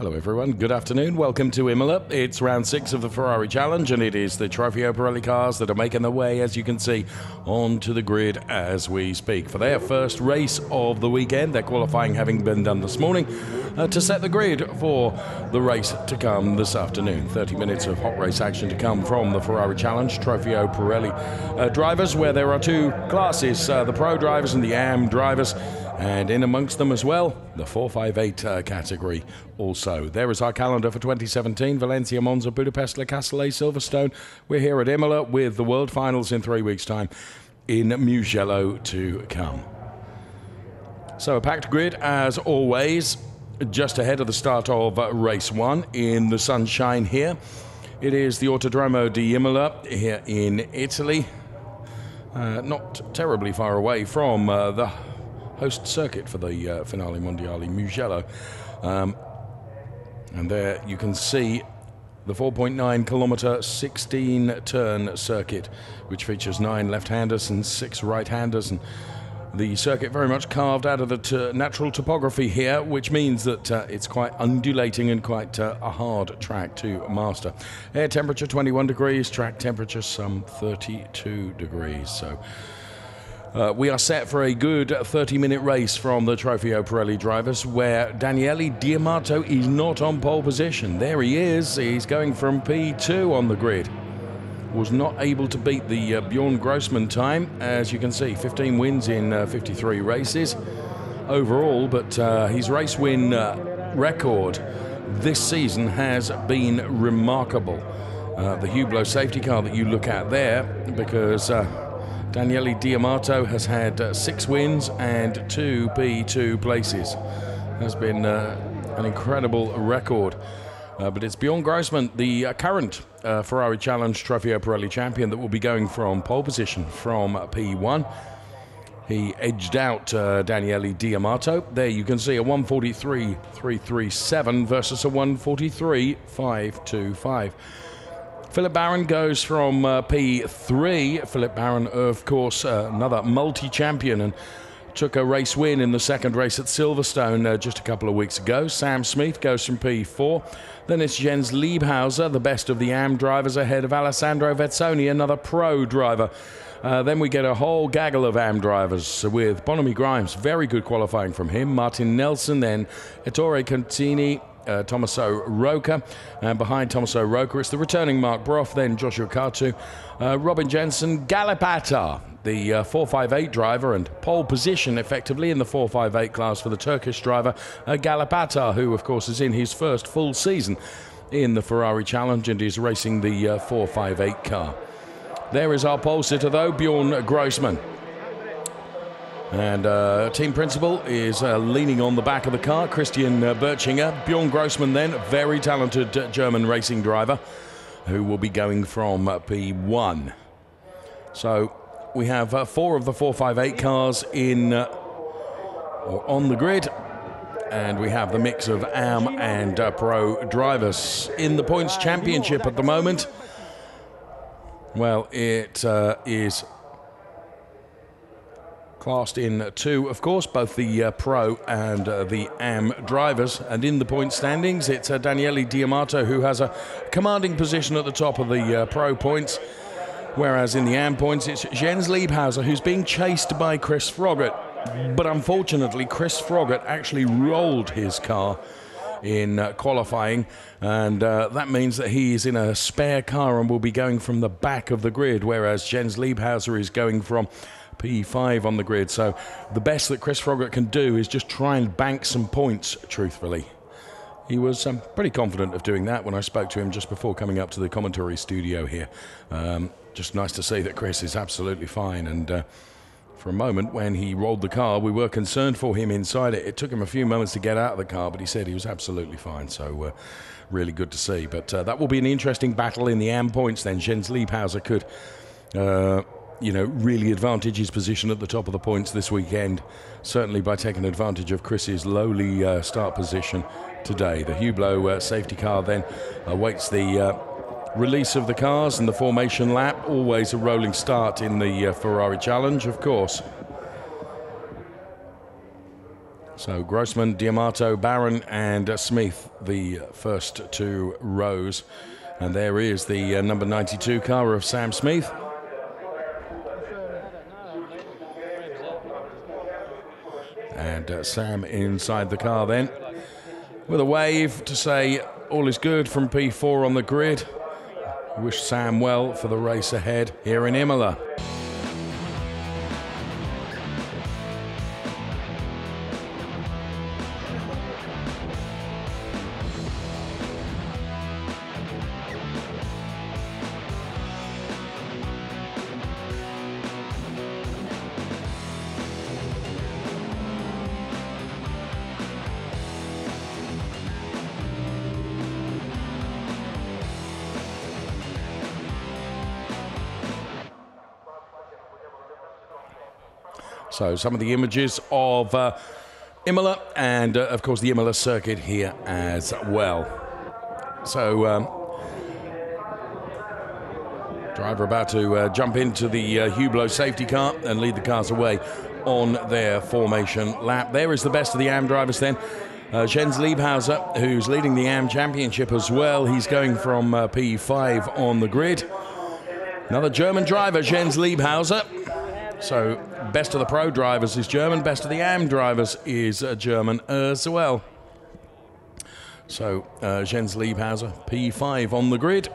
Hello everyone, good afternoon, welcome to Imola. It's round 6 of the Ferrari Challenge and it is the Trofeo Pirelli cars that are making their way, as you can see, onto the grid as we speak. For their first race of the weekend, their qualifying having been done this morning to set the grid for the race to come this afternoon. 30 minutes of hot race action to come from the Ferrari Challenge Trofeo Pirelli drivers, where there are two classes, the Pro drivers and the AM drivers. And in amongst them as well, the 458 category also. There is our calendar for 2017, Valencia, Monza, Budapest, Le Castellet, Silverstone. We're here at Imola with the World Finals in 3 weeks' time in Mugello to come. So a packed grid as always, just ahead of the start of race 1 in the sunshine here. It is the Autodromo di Imola here in Italy. Not terribly far away from the host circuit for the Finale Mondiale Mugello. And there you can see the 4.9 kilometer 16-turn circuit, which features 9 left-handers and 6 right-handers, and the circuit very much carved out of the natural topography here, which means that it's quite undulating and quite a hard track to master. Air temperature 21 degrees, track temperature some 32 degrees. So we are set for a good 30-minute race from the Trofeo Pirelli drivers, where Daniele Di Amato is not on pole position. There he is. He's going from P2 on the grid. Was not able to beat the Bjorn Grossman time, as you can see, 15 wins in 53 races overall, but his race win record this season has been remarkable. The Hublot safety car that you look at there, because Daniele Di Amato has had 6 wins and 2 P2 places. Has been an incredible record. But it's Bjorn Grossman, the current Ferrari Challenge Trofeo Pirelli champion, that will be going from pole position from P1. He edged out Daniele Di Amato. There you can see a 143.337 versus a 143.525. Philip Barron goes from P3. Philip Barron, of course, another multi-champion, and took a race win in the second race at Silverstone just a couple of weeks ago. Sam Smith goes from P4. Then it's Jens Liebhauser, the best of the AM drivers, ahead of Alessandro Vezzoni, another pro driver. Then we get a whole gaggle of AM drivers with Bonomi Grimes, very good qualifying from him. Martin Nelson, then Ettore Contini, Tommaso Roca, and behind Tommaso Roca it's the returning Mark Broff, then Joshua Kartu, Robin Jensen, Galapata, the 458 driver, and pole position effectively in the 458 class for the Turkish driver Galapata, who of course is in his first full season in the Ferrari Challenge and is racing the 458 car. There is our pole sitter though, Bjorn Grossman. And team principal is leaning on the back of the car, Christian Birchinger. Bjorn Grossman then, very talented German racing driver, who will be going from P1. So we have 4 of the 458 cars on the grid, and we have the mix of AM and Pro drivers. In the points championship at the moment, well, it is classed in 2, of course, both the Pro and the AM drivers. And in the point standings, it's Daniele Di Amato who has a commanding position at the top of the Pro points, whereas in the AM points, it's Jens Liebhauser who's being chased by Chris Froggatt. But unfortunately, Chris Froggatt actually rolled his car in qualifying, and that means that he is in a spare car and will be going from the back of the grid, whereas Jens Liebhauser is going from P5 on the grid. So the best that Chris Froggatt can do is just try and bank some points, truthfully. He was pretty confident of doing that when I spoke to him just before coming up to the commentary studio here. Just nice to see that Chris is absolutely fine, and for a moment when he rolled the car, we were concerned for him inside it. It took him a few moments to get out of the car, but he said he was absolutely fine, so really good to see. But that will be an interesting battle in the AM points then. Jens Liebhauser could really advantage his position at the top of the points this weekend, certainly by taking advantage of Chris's lowly start position today. The Hublot safety car then awaits the release of the cars and the formation lap. Always a rolling start in the Ferrari Challenge, of course. So Grossman, D'Amato, Barron and Smith, the first two rows. And there is the number 92 car of Sam Smith. And Sam inside the car then, with a wave to say all is good from P4 on the grid. Wish Sam well for the race ahead here in Imola. So some of the images of Imola and of course the Imola circuit here as well. So driver about to jump into the Hublot safety car and lead the cars away on their formation lap. There is the best of the AM drivers then. Jens Liebhauser, who's leading the AM championship as well. He's going from P5 on the grid. Another German driver, Jens Liebhauser. So best of the pro drivers is German, best of the AM drivers is German as well. So Jens Liebhauser, P5 on the grid.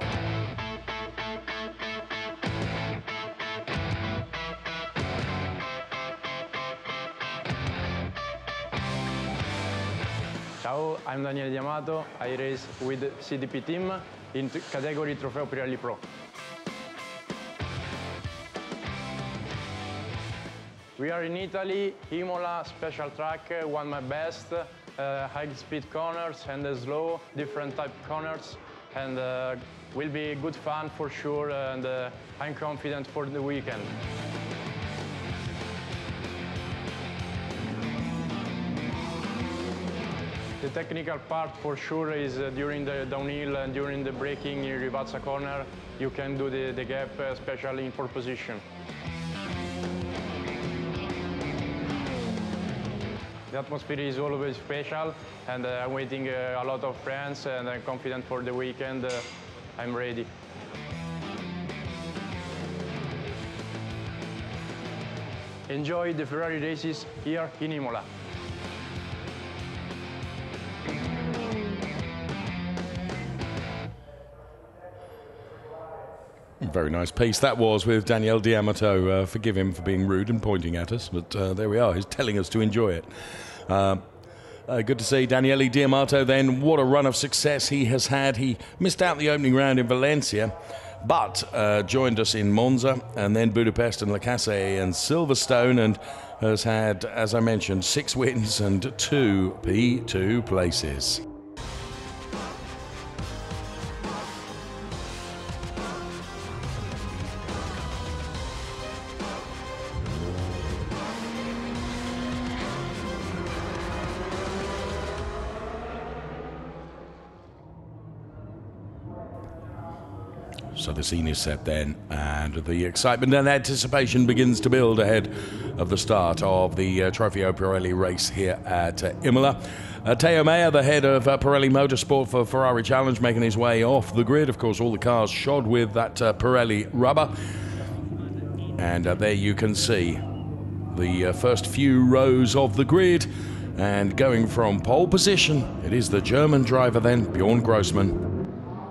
Ciao, I'm Daniele D'Amato. I race with CDP team in category Trofeo Pirelli Pro. We are in Italy, Imola, special track, won my best, high-speed corners and slow, different type corners, and will be good fun for sure, and I'm confident for the weekend. The technical part for sure is during the downhill and during the braking in Rivazza corner, you can do the gap, especially in pole position. The atmosphere is always special, and I'm waiting a lot of friends, and I'm confident for the weekend. I'm ready. Enjoy the Ferrari races here in Imola. Very nice piece that was with Daniele D'Amato. Forgive him for being rude and pointing at us, but there we are. He's telling us to enjoy it. Good to see Daniele D'Amato then. What a run of success he has had. He missed out the opening round in Valencia, but joined us in Monza and then Budapest and Le Casse and Silverstone, and has had, as I mentioned, 6 wins and 2 P2 places. So the scene is set then, and the excitement and anticipation begins to build ahead of the start of the Trofeo Pirelli race here at Imola. Teo Meyer, the head of Pirelli Motorsport for Ferrari Challenge, making his way off the grid. Of course, all the cars shod with that Pirelli rubber. And there you can see the first few rows of the grid. And going from pole position, it is the German driver then, Bjorn Grossman.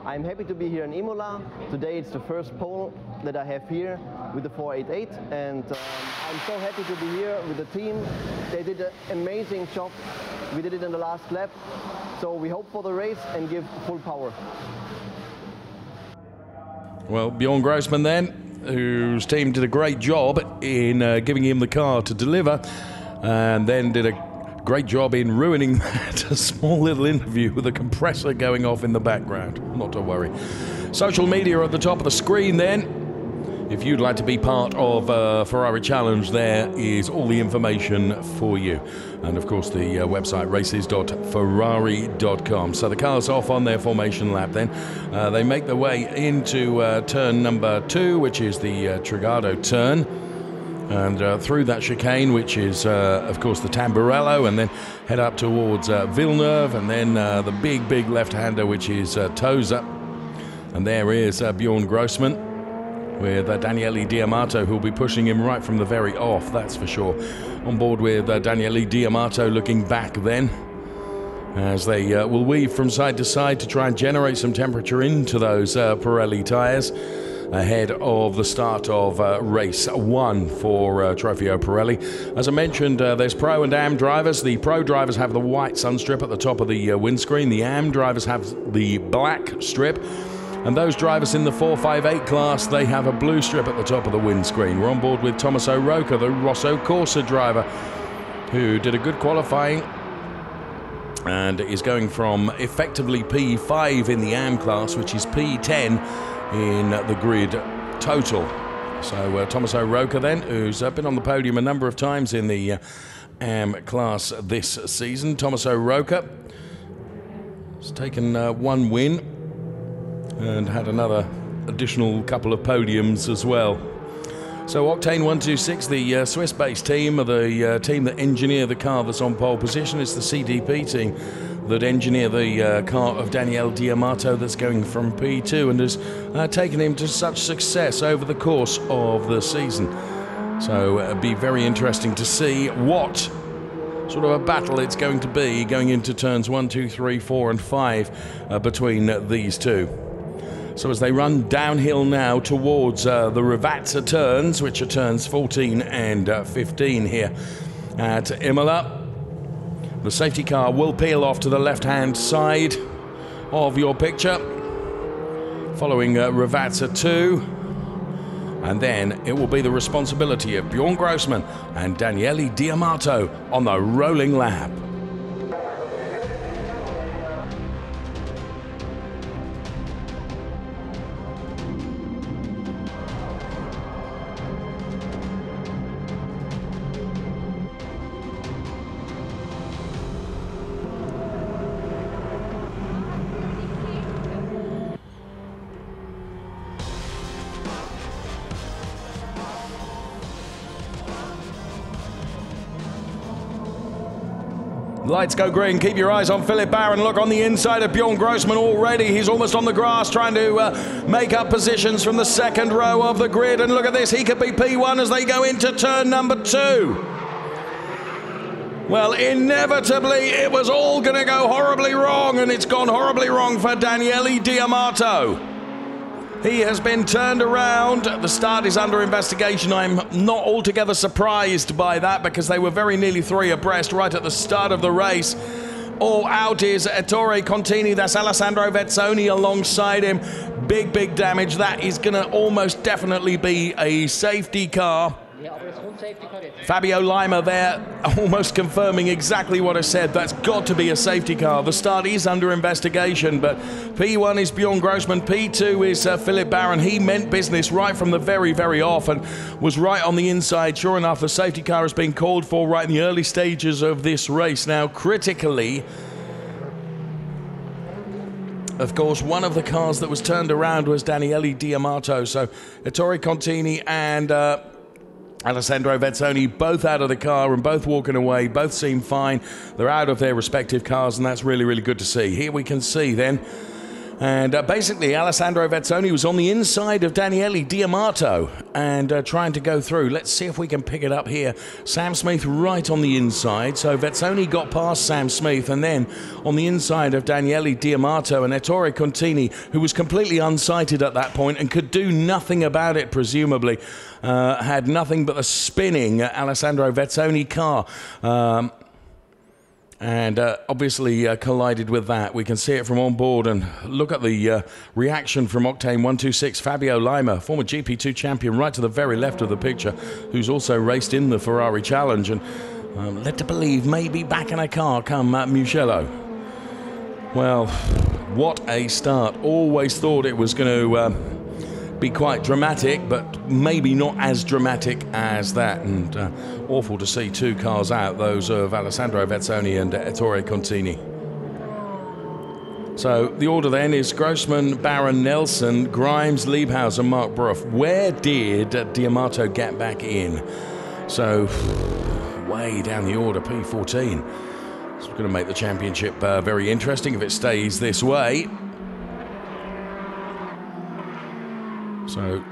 I'm happy to be here in Imola. Today it's the first pole that I have here with the 488, and I'm so happy to be here with the team. They did an amazing job. We did it in the last lap, so we hope for the race and give full power. Well, Bjorn Grossman then, whose team did a great job in giving him the car to deliver, and then did a great job in ruining that. A small little interview with a compressor going off in the background. Not to worry. Social media at the top of the screen then. If you'd like to be part of Ferrari Challenge, there is all the information for you. And of course the website races.ferrari.com. So the car's off on their formation lap then. They make their way into turn number 2, which is the Trigado turn. and through that chicane, which is, of course, the Tamburello, and then head up towards Villeneuve, and then the big left-hander, which is Tosa. And there is Bjorn Grossman with Daniele Diamato, who'll be pushing him right from the very off, that's for sure. On board with Daniele Diamato looking back then, as they will weave from side to side to try and generate some temperature into those Pirelli tyres ahead of the start of race 1 for Trofeo Pirelli. As I mentioned, there's Pro and AM drivers. The Pro drivers have the white sun strip at the top of the windscreen. The AM drivers have the black strip. And those drivers in the 458 class, they have a blue strip at the top of the windscreen. We're on board with Tommaso Rocca, the Rosso Corsa driver, who did a good qualifying and is going from effectively P5 in the AM class, which is P10 in the grid total. So Tommaso Rocca then, who's been on the podium a number of times in the AM class this season. Tommaso Rocca has taken one win and had another additional couple of podiums as well. So Octane 126, the Swiss-based team, the team that engineer the car that's on pole position. It's the CDP team that engineer the car of Daniele Diamato that's going from P2 and has taken him to such success over the course of the season. So it'll be very interesting to see what sort of a battle it's going to be going into turns 1, 2, 3, 4 and 5 between these two. So as they run downhill now towards the Rivazza turns, which are turns 14 and 15 here at Imola, the safety car will peel off to the left-hand side of your picture, following Rivazza 2. And then it will be the responsibility of Bjorn Grossman and Daniele Diamato on the rolling lap. Lights go green. Keep your eyes on Philip Barron. Look on the inside of Bjorn Grossman already. He's almost on the grass trying to make up positions from the second row of the grid. And look at this. He could be P1 as they go into turn number 2. Well, inevitably, it was all going to go horribly wrong, and it's gone horribly wrong for Daniele Diamato. He has been turned around. The start is under investigation. I'm not altogether surprised by that because they were very nearly 3 abreast right at the start of the race. All out is Ettore Contini. That's Alessandro Vezzoni alongside him. Big damage. That is going to almost definitely be a safety car. Fabio Lima there, almost confirming exactly what I said. That's got to be a safety car. The start is under investigation, but P1 is Bjorn Grossman, P2 is Philip Barron. He meant business right from the very off and was right on the inside. Sure enough, the safety car has been called for right in the early stages of this race. Now, critically, of course, one of the cars that was turned around was Daniele Diamato. So Ettore Contini and Alessandro Vezzoni both out of the car and both walking away. Both seem fine. They're out of their respective cars, and that's really good to see. Here we can see then. And basically, Alessandro Vezzoni was on the inside of Daniele Diamato and trying to go through. Let's see if we can pick it up here. Sam Smith right on the inside. So Vezzoni got past Sam Smith, and then on the inside of Daniele Diamato and Ettore Contini, who was completely unsighted at that point and could do nothing about it, presumably. Had nothing but a spinning Alessandro Vezzoni car. And obviously collided with that. We can see it from on board, and look at the reaction from Octane 126. Fabio Lima, former GP2 champion, right to the very left of the picture, who's also raced in the Ferrari Challenge and led to believe maybe back in a car come Mugello. Well, what a start. Always thought it was going to be quite dramatic, but maybe not as dramatic as that. And awful to see 2 cars out, those of Alessandro Vezzoni and Ettore Contini. So the order then is Grossman, Barron, Nelson, Grimes, Liebhaus and Mark Bruff. Where did Diamato get back in? So way down the order, P14. It's going to make the championship very interesting if it stays this way. So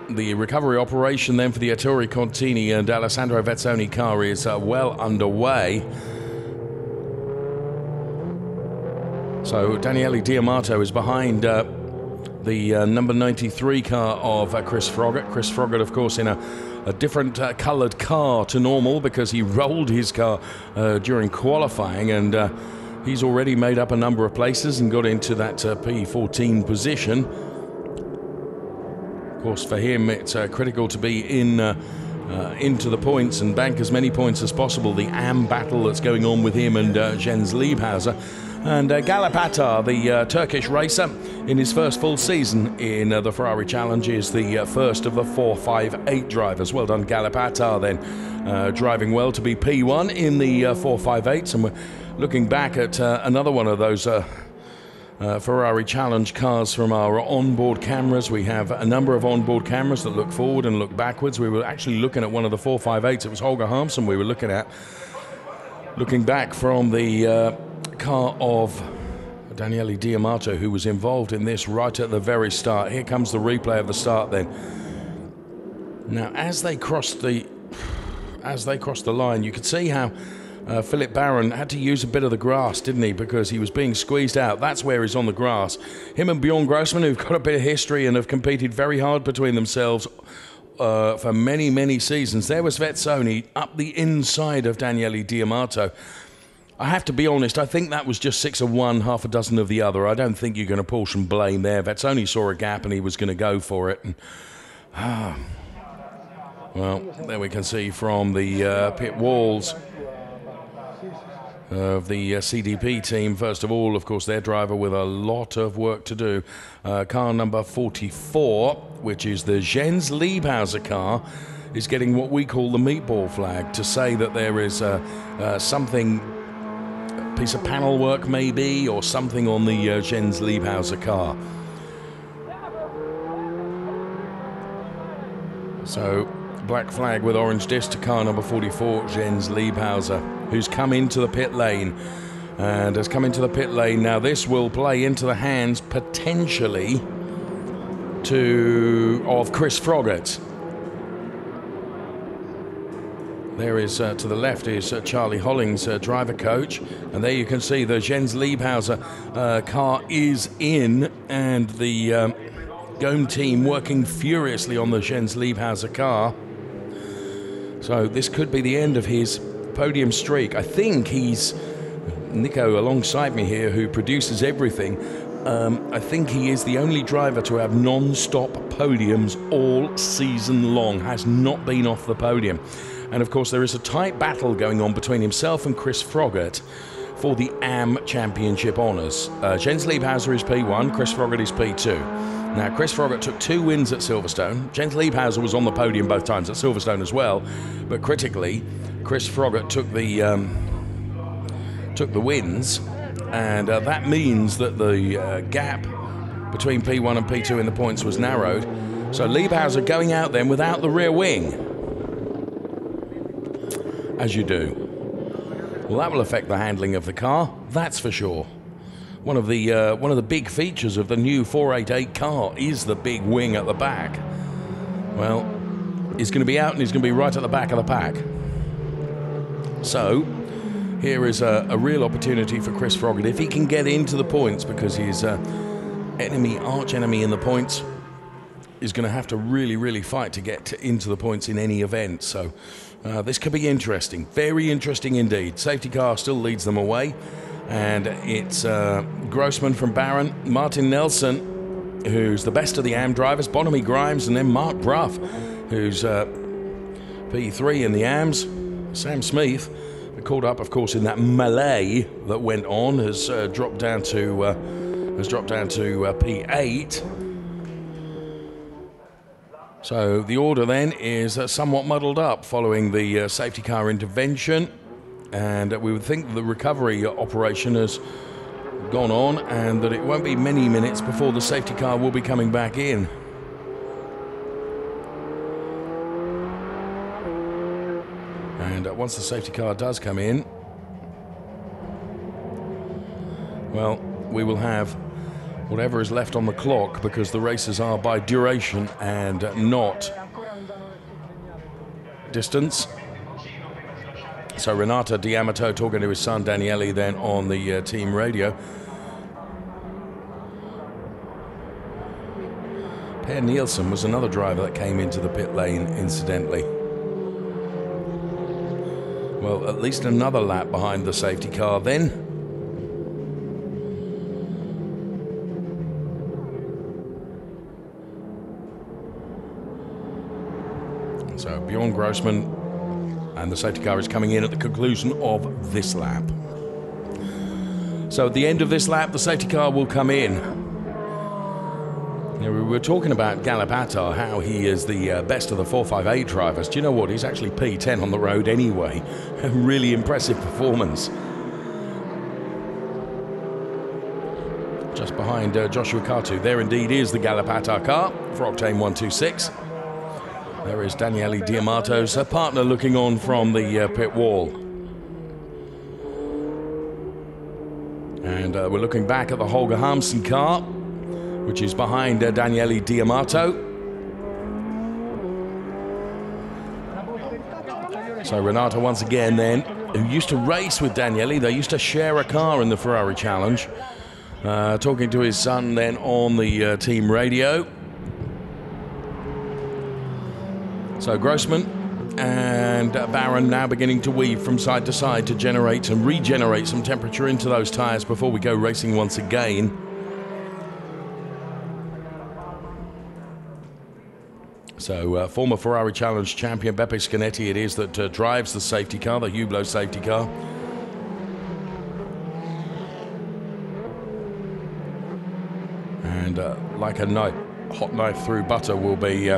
the recovery operation then for the Ettore Contini and Alessandro Vezzoni car is well underway. So Daniele Diamato is behind the number 93 car of Chris Froggatt. Chris Froggatt, of course, in a different coloured car to normal because he rolled his car during qualifying, and he's already made up a number of places and got into that P14 position. Of course, for him, it's critical to be into the points and bank as many points as possible. The AM battle that's going on with him and Jens Liebhauser. And Galip Atar, the Turkish racer, in his first full season in the Ferrari Challenge, is the first of the 458 drivers. Well done, Galip Atar, then, driving well to be P1 in the 458s. And we're looking back at another one of those Ferrari Challenge cars from our onboard cameras. We have a number of onboard cameras that look forward and look backwards. We were actually looking at one of the 458s. It was Holger Harmsen we were looking at, looking back from the car of Daniele Diamato, who was involved in this right at the very start. Here comes the replay of the start then. Now, as they crossed the line, you could see how Philip Barron had to use a bit of the grass, didn't he? Because he was being squeezed out. That's where he's on the grass. Him and Bjorn Grossman, who've got a bit of history and have competed very hard between themselves for many, many seasons. There was Vezzoni up the inside of Daniele Diamato. I have to be honest, I think that was just 6 of one, half a dozen of the other. I don't think you're going to portion blame there. Vezzoni saw a gap and he was going to go for it. And, well, there we can see from the pit walls of the CDP team. First of all, of course, their driver with a lot of work to do. Car number 44, which is the Jens Liebhauser car, is getting what we call the meatball flag, to say that there is something, piece of panel work maybe, or something on the Jens Liebhauser car. So, black flag with orange disc to car number 44, Jens Liebhauser, who's come into the pit lane and has come into the pit lane. Now this will play into the hands potentially of Chris Froggatt. There is to the left is Charlie Hollings, driver coach, and there you can see the Jens Liebhauser car is in, and the Gome team working furiously on the Jens Liebhauser car. So this could be the end of his podium streak. I think he's Nico alongside me here, who produces everything. I think he is the only driver to have non-stop podiums all season long, has not been off the podium. And of course there is a tight battle going on between himself and Chris Froggatt for the AM Championship honours. Jens Liebhauser is P1, Chris Froggatt is P2. Now, Chris Froggatt took 2 wins at Silverstone. Jens Liebhauser was on the podium both times at Silverstone as well, but critically, Chris Froggatt took the wins, and that means that the gap between P1 and P2 in the points was narrowed. So Liebhauser going out then without the rear wing, as you do. Well, that will affect the handling of the car, that's for sure. One of the big features of the new 488 car is the big wing at the back. Well, he's going to be out and he's going to be right at the back of the pack. So, here is a real opportunity for Chris Froggatt if he can get into the points, because his arch enemy in the points is going to have to really, really fight to get into the points in any event. So, this could be interesting. Very interesting indeed. Safety car still leads them away. And it's Grossman from Barron, Martin Nelson, who's the best of the AM drivers, Bonamy Grimes, and then Mark Bruff, who's P3 in the AMs. Sam Smith, caught up, of course, in that melee that went on, has dropped down to P8. So the order then is somewhat muddled up following the safety car intervention. And we would think that the recovery operation has gone on and that it won't be many minutes before the safety car will be coming back in. once the safety car does come in, well, we will have whatever is left on the clock, because the races are by duration and not distance. So Renato D'Amato talking to his son Daniele then on the team radio. Per Nielsen was another driver that came into the pit lane, incidentally. Well, at least another lap behind the safety car then. So Bjorn Grossman and the safety car is coming in at the conclusion of this lap. So at the end of this lap, the safety car will come in. Now, we were talking about Galopata, how he is the best of the 458 drivers. Do you know what? He's actually P10 on the road anyway. A really impressive performance. Just behind Joshua Katu. There indeed is the Galopata car for Octane 126. There is Daniele D'Amato's partner looking on from the pit wall. And we're looking back at the Holger Harmsen car, which is behind Daniele D'Amato. So Renato once again then, who used to race with Daniele, they used to share a car in the Ferrari Challenge. Talking to his son then on the team radio. So Grossman and Barron now beginning to weave from side to side to generate and regenerate some temperature into those tyres before we go racing once again. So former Ferrari Challenge champion Beppe Scanetti it is that drives the safety car, the Hublot safety car. And like a hot knife through butter will be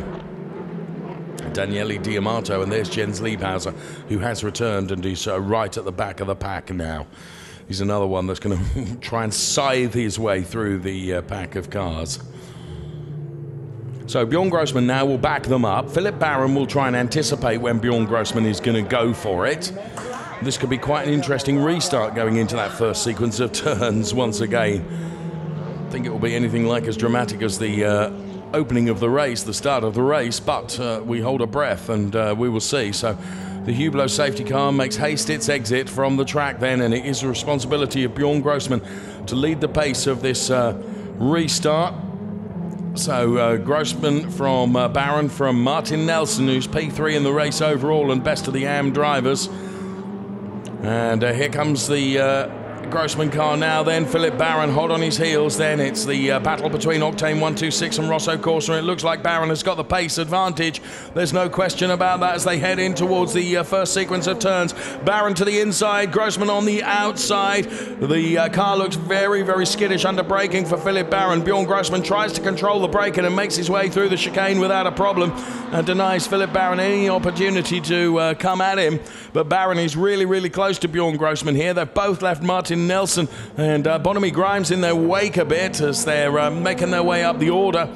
Daniele D'Amato, and there's Jens Liebhauser, who has returned and is right at the back of the pack now. He's another one that's going to try and scythe his way through the pack of cars. So Bjorn Grossman now will back them up. Philip Barron will try and anticipate when Bjorn Grossman is going to go for it. This could be quite an interesting restart going into that first sequence of turns once again. I think it will be anything like as dramatic as the opening of the race, the start of the race, but we hold our breath and we will see. So the Hublot safety car makes haste its exit from the track then, and it is the responsibility of Bjorn Grossman to lead the pace of this restart. So Grossman from Barron, from Martin Nelson, who's P3 in the race overall and best of the AM drivers. And here comes the Grossman car now then. Philip Barron hot on his heels then. It's the battle between Octane 126 and Rosso Corsa. It looks like Barron has got the pace advantage. There's no question about that as they head in towards the first sequence of turns. Barron to the inside, Grossman on the outside. The car looks very, very skittish under braking for Philip Barron. Bjorn Grossman tries to control the braking and makes his way through the chicane without a problem and denies Philip Barron any opportunity to come at him. But Barron is really, really close to Bjorn Grossman here. They've both left Martin Nelson and Bonamy Grimes in their wake a bit as they're making their way up the order,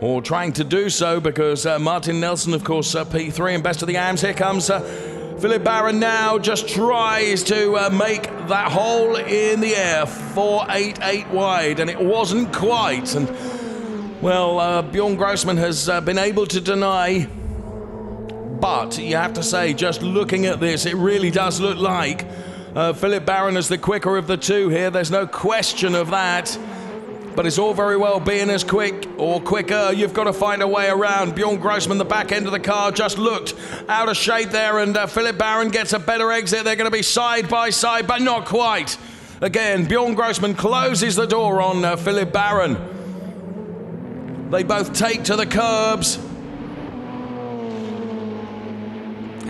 or trying to do so, because Martin Nelson, of course, P3 and best of the AMs. Here comes Philip Barron now, just tries to make that hole in the air, 488 wide, and it wasn't quite. And well, Bjorn Grossman has been able to deny, but you have to say, just looking at this, it really does look like Philip Barron is the quicker of the two here. There's no question of that. But it's all very well being as quick or quicker. You've got to find a way around. Bjorn Grossman, the back end of the car, just looked out of shape there, and Philip Barron gets a better exit. They're going to be side by side, but not quite. Again, Bjorn Grossman closes the door on Philip Barron. They both take to the curbs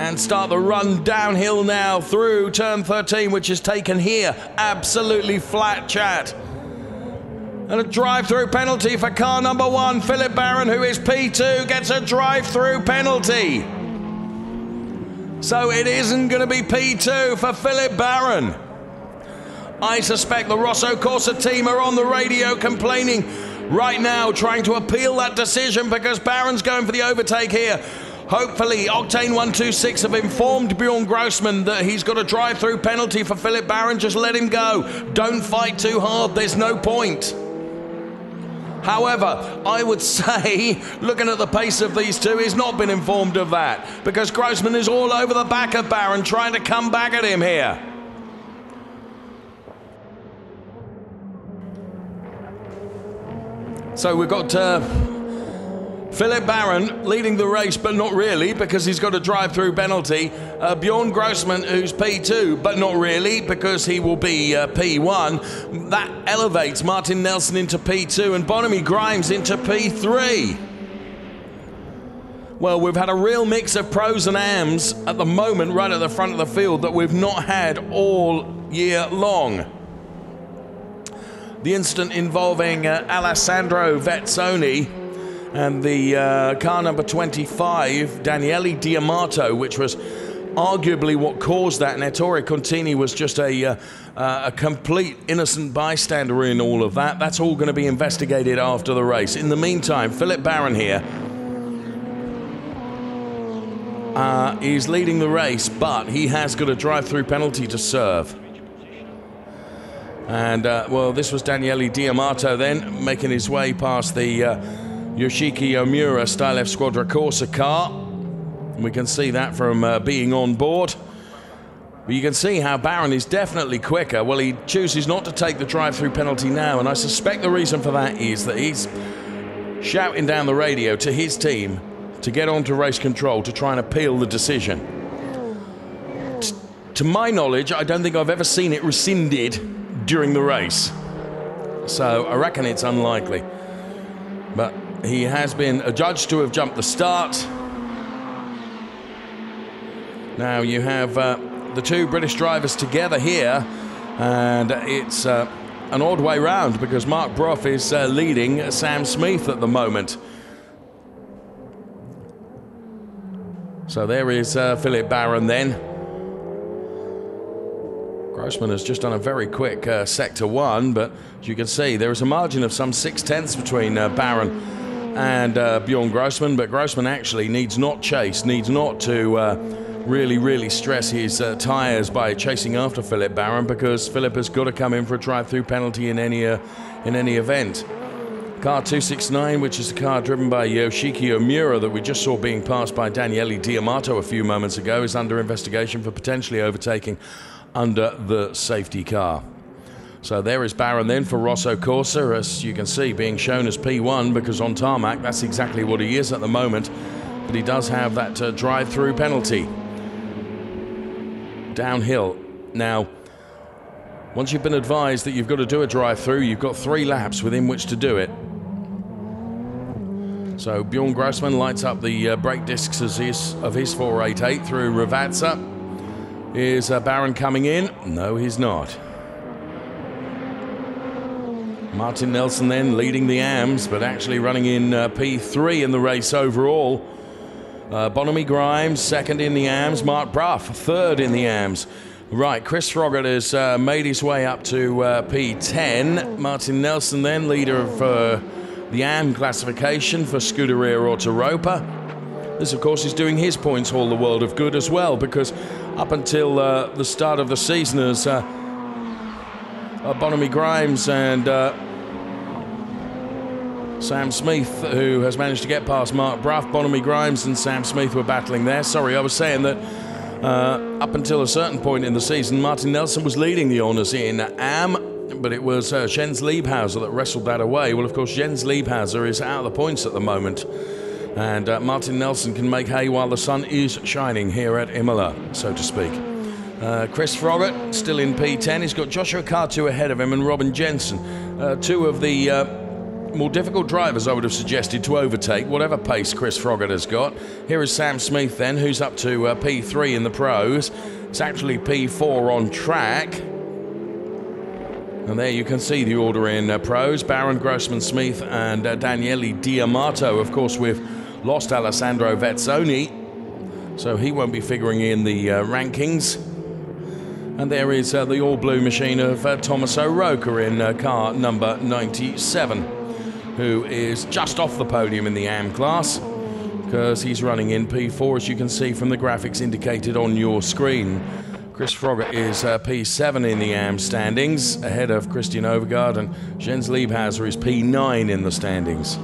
and start the run downhill now through turn 13, which is taken here. Absolutely flat, chat. And a drive-through penalty for car number 1. Philip Barron, who is P2, gets a drive-through penalty. So it isn't going to be P2 for Philip Barron. I suspect the Rosso Corsa team are on the radio complaining right now, trying to appeal that decision, because Barron's going for the overtake here Hopefully, Octane 126 have informed Bjorn Grossman that he's got a drive-through penalty for Philip Barron. Just let him go. Don't fight too hard. There's no point. However, I would say, looking at the pace of these two, he's not been informed of that, because Grossman is all over the back of Barron, trying to come back at him here. So we've got Philip Barron leading the race, but not really, because he's got a drive-through penalty. Bjorn Grossman, who's P2, but not really, because he will be P1. That elevates Martin Nelson into P2 and Bonamy Grimes into P3. Well, we've had a real mix of pros and AMs at the moment, right at the front of the field, that we've not had all year long. The incident involving Alessandro Vezzoni and the car number 25, Daniele Diamato, which was arguably what caused that. Ettore Contini was just a complete innocent bystander in all of that. That's all going to be investigated after the race. In the meantime, Philip Barron here is leading the race, but he has got a drive-through penalty to serve. And, well, this was Daniele Diamato then, making his way past the Yoshiki Omura Style F Squadra Corsa car. We can see that from being on board. But you can see how Barron is definitely quicker. Well, he chooses not to take the drive-through penalty now, and I suspect the reason for that is that he's shouting down the radio to his team to get onto race control to try and appeal the decision. To my knowledge, I don't think I've ever seen it rescinded during the race, so I reckon it's unlikely. But he has been adjudged to have jumped the start. Now you have the two British drivers together here, and it's an odd way round, because Mark Brough is leading Sam Smith at the moment. So there is Philip Barron then. Grossman has just done a very quick sector one, but as you can see, there is a margin of some 6/10 between Barron and Bjorn Grossman, but Grossman actually needs not chase, needs not to really stress his tyres by chasing after Philip Barron, because Philip has got to come in for a drive-through penalty in any event. Car 269, which is the car driven by Yoshiki Omura that we just saw being passed by Daniele Diamato a few moments ago, is under investigation for potentially overtaking under the safety car. So there is Barron then for Rosso Corsa, as you can see, being shown as P1, because on tarmac that's exactly what he is at the moment, but he does have that drive-through penalty. Downhill. Now, once you've been advised that you've got to do a drive-through, you've got 3 laps within which to do it. So Bjorn Grossman lights up the brake discs of his 488 through Ravazza. Is Barron coming in? No, he's not. Martin Nelson then leading the AMs, but actually running in P3 in the race overall. Bonamy Grimes second in the AMs. Mark Brough third in the AMs. Right, Chris Froggatt has made his way up to P10. Martin Nelson then leader of the AM classification for Scuderia Autoropa. This, of course, is doing his points haul the world of good as well, because up until the start of the season, as Bonamy Grimes and Sam Smith, who has managed to get past Mark Brough, Bonamy Grimes and Sam Smith were battling there. Sorry, I was saying that up until a certain point in the season, Martin Nelson was leading the honours in AM, but it was Jens Liebhauser that wrestled that away. Well, of course, Jens Liebhauser is out of the points at the moment, and Martin Nelson can make hay while the sun is shining here at Imola, so to speak. Chris Froggatt still in P10. He's got Joshua Cartu ahead of him and Robin Jensen. Two of the more difficult drivers, I would have suggested, to overtake, whatever pace Chris Froggatt has got. Here is Sam Smith then, who's up to P3 in the pros. It's actually P4 on track. And there you can see the order in pros. Barron, Grossman, Smith and Daniele Diamato. Of course, we've lost Alessandro Vezzoni, so he won't be figuring in the rankings. And there is the all-blue machine of Thomas O'Rourke in car number 97, who is just off the podium in the AM class. because he's running in P4, as you can see from the graphics indicated on your screen. Chris Froggatt is P7 in the AM standings, ahead of Christian Overgaard, and Jens Liebhauser is P9 in the standings.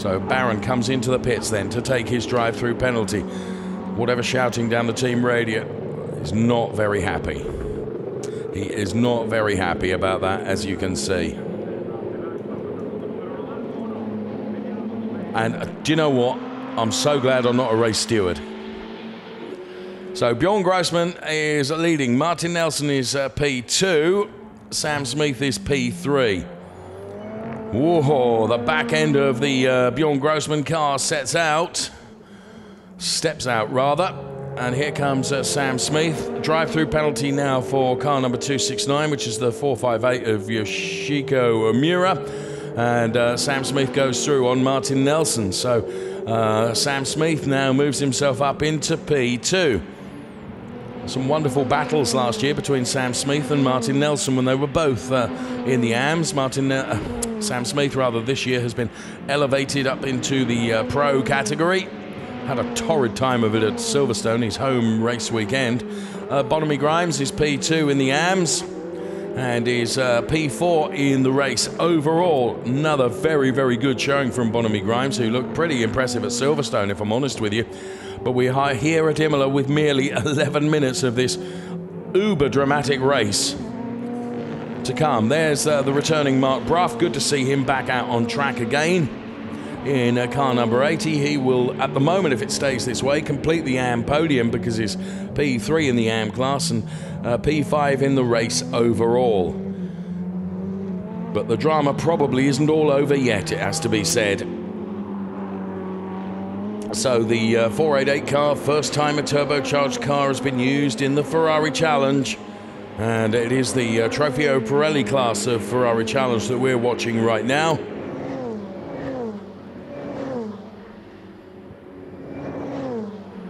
So Barron comes into the pits then to take his drive-through penalty. Whatever shouting down the team radio is not very happy. He is not very happy about that, as you can see. And do you know what? I'm so glad I'm not a race steward. So Bjorn Grossman is leading. Martin Nelson is P2. Sam Smith is P3. Whoa, the back end of the Bjorn Grossman car steps out, and here comes Sam Smith. Drive-through penalty now for car number 269, which is the 458 of Yoshiko Omura, and Sam Smith goes through on Martin Nelson. So Sam Smith now moves himself up into P2. Some wonderful battles last year between Sam Smith and Martin Nelson when they were both in the AMs. Sam Smith, rather, this year has been elevated up into the pro category. Had a torrid time of it at Silverstone, his home race weekend. Bonamy Grimes is P2 in the AMs and is P4 in the race overall. Another very, very good showing from Bonamy Grimes, who looked pretty impressive at Silverstone, if I'm honest with you. But we are here at Imola with merely 11 minutes of this uber-dramatic race to come. There's the returning Mark Bruff. Good to see him back out on track again in car number 80. He will, at the moment, if it stays this way, complete the AM podium because he's P3 in the AM class and P5 in the race overall. But the drama probably isn't all over yet, it has to be said. So the 488 car, first time a turbocharged car has been used in the Ferrari Challenge, and it is the Trofeo Pirelli class of Ferrari Challenge that we're watching right now.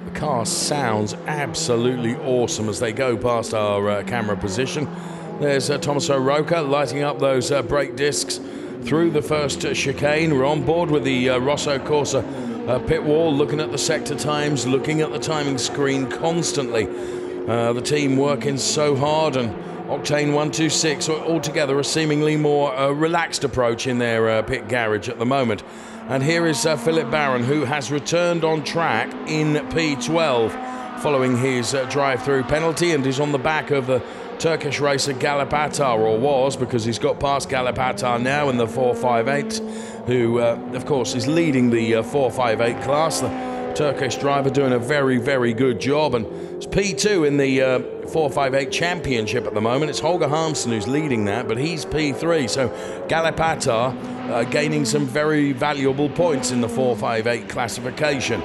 The car sounds absolutely awesome as they go past our camera position. There's Tommaso Rocca lighting up those brake discs through the first chicane. We're on board with the Rosso Corsa pit wall, looking at the sector times, looking at the timing screen constantly. The team working so hard, and Octane 126 altogether a seemingly more relaxed approach in their pit garage at the moment. And here is Philip Barron, who has returned on track in P12 following his drive-through penalty, and is on the back of the Turkish racer Galip Atar, or was, because he's got past Galip Atar now in the 458, who, of course, is leading the 458 class. The Turkish driver doing a very, very good job, and it's P2 in the 458 championship at the moment. It's Holger Harmsen who's leading that, but he's P3, so Galip Atar gaining some very valuable points in the 458 classification.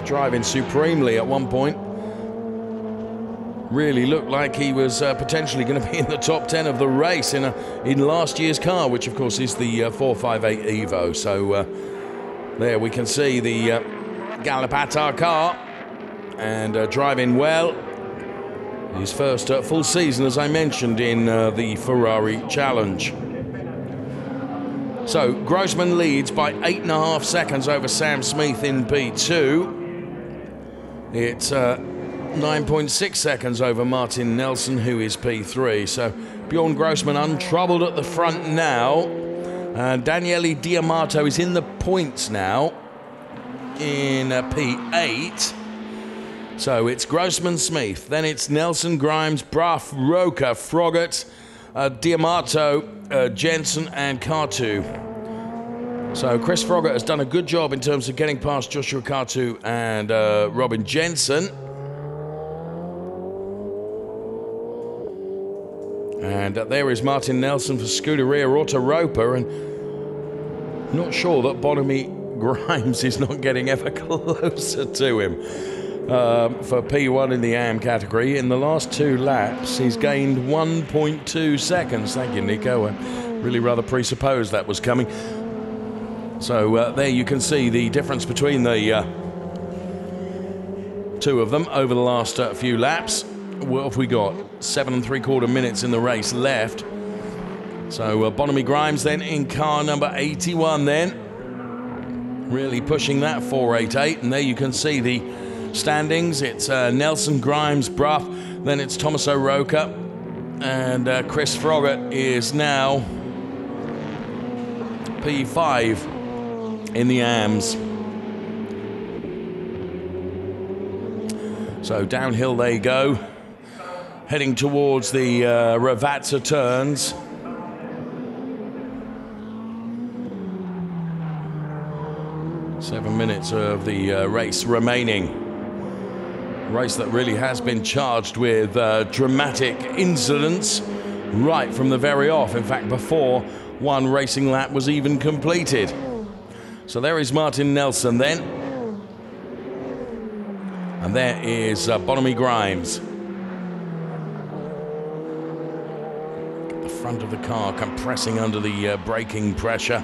Driving supremely at one point. Really looked like he was potentially going to be in the top 10 of the race in last year's car, which of course is the 458 Evo. So there we can see the Galip Atar car, and driving well. His first full season, as I mentioned, in the Ferrari Challenge. So Grossman leads by 8.5 seconds over Sam Smith in P2. It's 9.6 seconds over Martin Nelson, who is P3. So Bjorn Grossman untroubled at the front now. Daniele Diamato is in the points now in P8. So it's Grossman, Smith, then it's Nelson, Grimes, Bruff, Rocca, Froggatt, Diamato, Jensen and Cartu. So Chris Froggatt has done a good job in terms of getting past Joshua Cartu and Robin Jensen. And there is Martin Nelson for Scuderia Autoropa, and not sure that Bonamy Grimes is not getting ever closer to him. For P1 in the AM category, in the last 2 laps, he's gained 1.2 seconds. Thank you, Nico. I really rather presupposed that was coming. So there you can see the difference between the two of them over the last few laps. What have we got? 7 3/4 minutes in the race left. So Bonamy Grimes then in car number 81 then. really pushing that 488, and there you can see the standings. It's Nelson, Grimes, Brough, then it's Tommaso Roca, and Chris Froggatt is now P5 in the AMS. So downhill they go, heading towards the Ravazza turns. Seven minutes of the race remaining. Race that really has been charged with dramatic incidents right from the very off. In fact, before one racing lap was even completed. So there is Martin Nelson then. And there is Bonamy Grimes. The front of the car compressing under the braking pressure.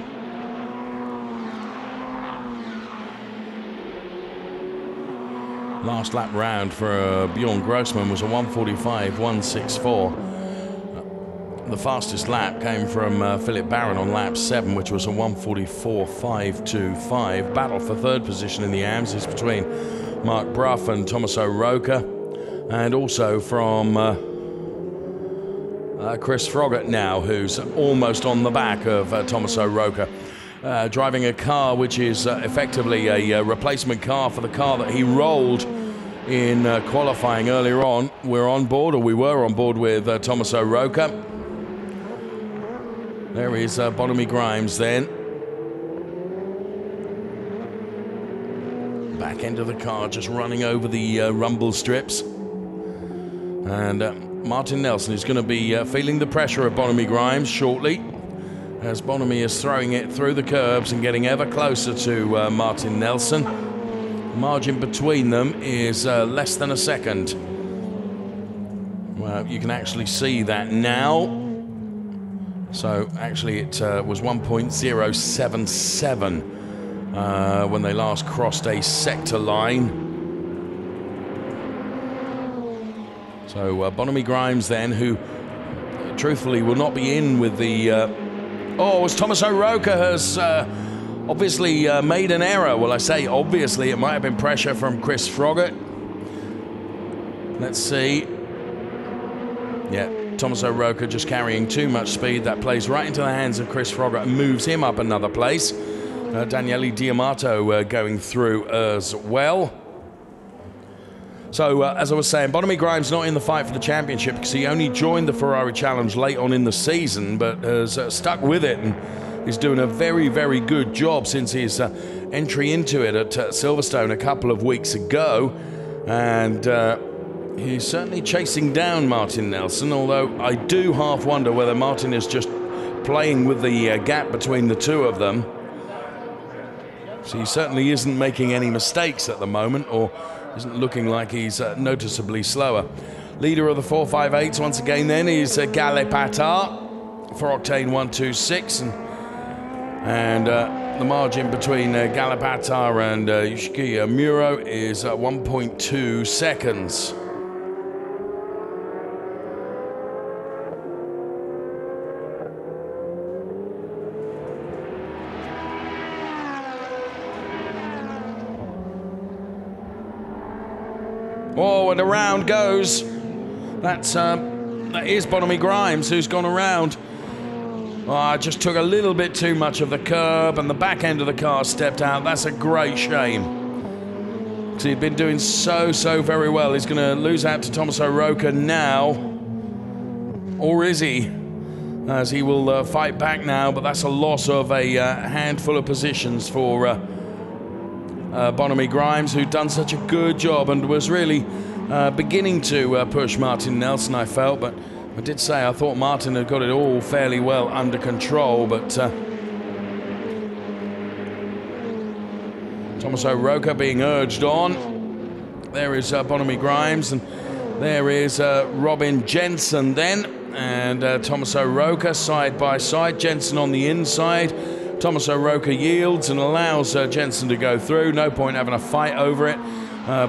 Last lap round for Bjorn Grossman was a 1:45.164. The fastest lap came from Philip Barron on lap 7, which was a 1:44.525. Battle for third position in the AMS is between Mark Brough and Tommaso Roca, and also from Chris Froggatt now, who's almost on the back of Tommaso Roca, driving a car which is effectively a replacement car for the car that he rolled in qualifying earlier on. We're on board, or we were on board, with Tommaso Roca. There is Bonamy Grimes then. Back end of the car just running over the rumble strips. And Martin Nelson is going to be feeling the pressure of Bonamy Grimes shortly, as Bonamy is throwing it through the curbs and getting ever closer to Martin Nelson. The margin between them is less than a second. Well, you can actually see that now. So actually it was 1.077 when they last crossed a sector line. So Bonamy Grimes then, who truthfully will not be in with the... as Tommaso Roca has obviously made an error. Well, I say obviously, it might have been pressure from Chris Froggatt. Let's see. Yeah, Tommaso Roca just carrying too much speed. That plays right into the hands of Chris Froggatt and moves him up another place. Daniele Diamato going through as well. So, as I was saying, Bonamy Grimes not in the fight for the championship because he only joined the Ferrari Challenge late on in the season, but has stuck with it and is doing a very, very good job since his entry into it at Silverstone a couple of weeks ago. And he's certainly chasing down Martin Nelson, although I do half wonder whether Martin is just playing with the gap between the two of them. So he certainly isn't making any mistakes at the moment, or isn't looking like he's noticeably slower. Leader of the 458s once again then is Gale Patar for Octane 126, and the margin between Gale Patar and Yusuke Muro is 1.2 seconds. Oh, and around goes. That is Bonamy Grimes who's gone around. Oh, just took a little bit too much of the curb and the back end of the car stepped out. That's a great shame. So he'd been doing so very well. He's going to lose out to Tommaso Roca now. Or is he? As he will fight back now, but that's a loss of a handful of positions for Bonamy Grimes, who'd done such a good job and was really beginning to push Martin Nelson, I felt. But I did say I thought Martin had got it all fairly well under control, but Tommaso Roca being urged on. There is Bonamy Grimes, and there is Robin Jensen then, and Tommaso Roca side by side. Jensen on the inside. Tommaso Roca yields and allows Jensen to go through. No point having a fight over it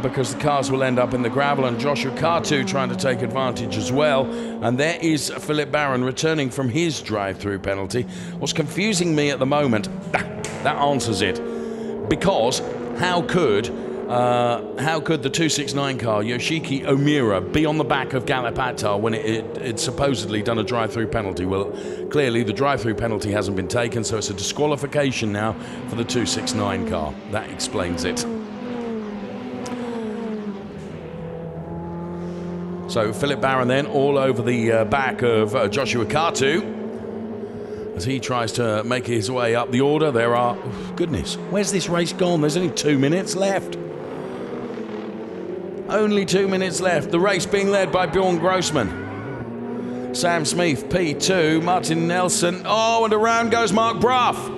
because the cars will end up in the gravel, and Joshua Kartu trying to take advantage as well. And there is Philip Barron returning from his drive-through penalty. What's confusing me at the moment, that answers it. because how could the 269 car, Yoshiki Omura, be on the back of Galipatar when it supposedly done a drive-through penalty? Well, clearly the drive-through penalty hasn't been taken, so it's a disqualification now for the 269 car. That explains it. So Philip Barron then all over the back of Joshua Katu as he tries to make his way up the order. There are, goodness, where's this race gone? There's only 2 minutes left. Only 2 minutes left. The race being led by Bjorn Grossman. Sam Smith, P2, Martin Nelson. Oh, and around goes Mark Bruff.